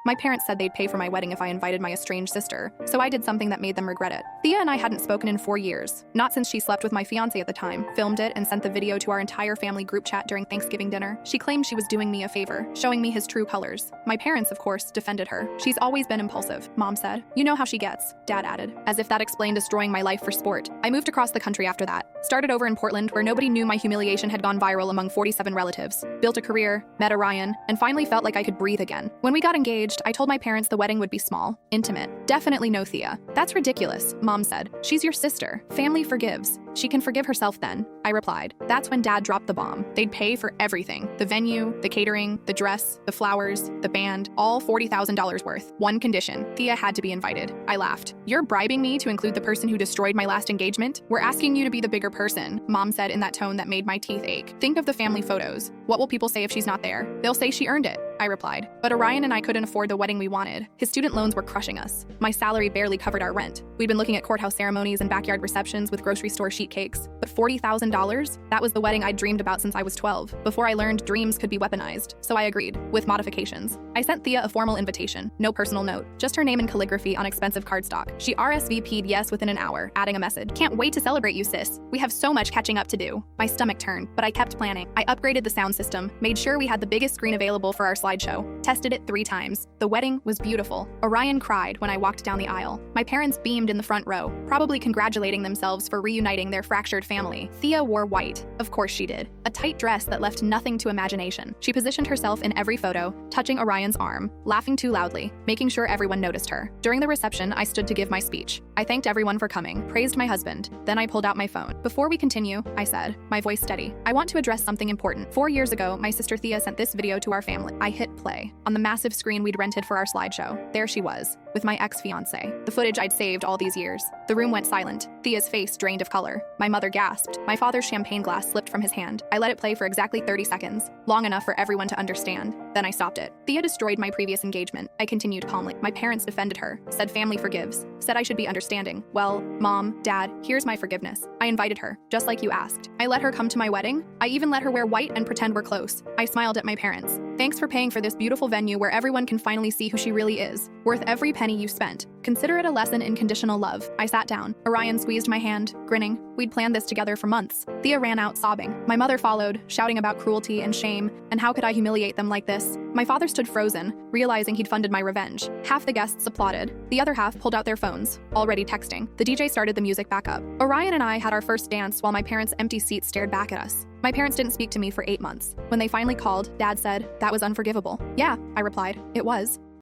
My parents said they'd pay for my wedding if I invited my estranged sister, so I did something that made them regret it. Thea and I hadn't spoken in 4 years, not since she slept with my fiancé at the time, filmed it, and sent the video to our entire family group chat during Thanksgiving dinner. She claimed she was doing me a favor, showing me his true colors. My parents, of course, defended her. She's always been impulsive, Mom said. You know how she gets, Dad added, as if that explained destroying my life for sport. I moved across the country after that. Started over in Portland, where nobody knew my humiliation had gone viral among 47 relatives. Built a career, met Orion, and finally felt like I could breathe again. When we got engaged, I told my parents the wedding would be small, intimate. Definitely no Thea. That's ridiculous, Mom said. She's your sister. Family forgives. She can forgive herself then, I replied. That's when Dad dropped the bomb. They'd pay for everything. The venue, the catering, the dress, the flowers, the band, all $40,000 worth. One condition, Thea had to be invited. I laughed. You're bribing me to include the person who destroyed my last engagement? We're asking you to be the bigger person, Mom said in that tone that made my teeth ache. Think of the family photos. What will people say if she's not there? They'll say she earned it, I replied. But Orion and I couldn't afford the wedding we wanted. His student loans were crushing us. My salary barely covered our rent. We'd been looking at courthouse ceremonies and backyard receptions with grocery store sheet cakes. But $40,000? That was the wedding I'd dreamed about since I was 12, before I learned dreams could be weaponized. So I agreed, with modifications. I sent Thea a formal invitation, no personal note, just her name and calligraphy on expensive cardstock. She RSVP'd yes within an hour, adding a message. Can't wait to celebrate you, sis. We have so much catching up to do. My stomach turned, but I kept planning. I upgraded the sound system, made sure we had the biggest screen available for our slideshow, tested it 3 times. The wedding was beautiful. Orion cried when I walked down the aisle. My parents beamed in the front row, probably congratulating themselves for reuniting their fractured family. Thea wore white. Of course she did. A tight dress that left nothing to imagination. She positioned herself in every photo, touching Orion's arm, laughing too loudly, making sure everyone noticed her. During the reception, I stood to give my speech. I thanked everyone for coming, praised my husband. Then I pulled out my phone. Before we continue, I said, my voice steady, I want to address something important. 4 years ago, my sister Thea sent this video to our family. I hit play. On the massive screen we'd rented for our slideshow, there she was, with my ex-fiancé. The footage I'd saved all these years. The room went silent. Thea's face drained of color. My mother gasped. My father's champagne glass slipped from his hand. I let it play for exactly 30 seconds, long enough for everyone to understand. Then I stopped it. Thea destroyed my previous engagement. I continued calmly. My parents defended her, said family forgives, said I should be understanding. Well, Mom, Dad, here's my forgiveness. I invited her, just like you asked. I let her come to my wedding. I even let her wear white and pretend we're close. I smiled at my parents. Thanks for paying for this beautiful venue where everyone can finally see who she really is. Worth every penny you spent. Consider it a lesson in conditional love. I sat down. Orion squeezed my hand, grinning. We'd planned this together for months. Thea ran out sobbing. My mother followed, shouting about cruelty and shame, and how could I humiliate them like this? My father stood frozen, realizing he'd funded my revenge. Half the guests applauded. The other half pulled out their phones, already texting. The DJ started the music back up. Orion and I had our first dance while my parents' empty seats stared back at us. My parents didn't speak to me for 8 months. When they finally called, Dad said, that was unforgivable. Yeah, I replied, it was.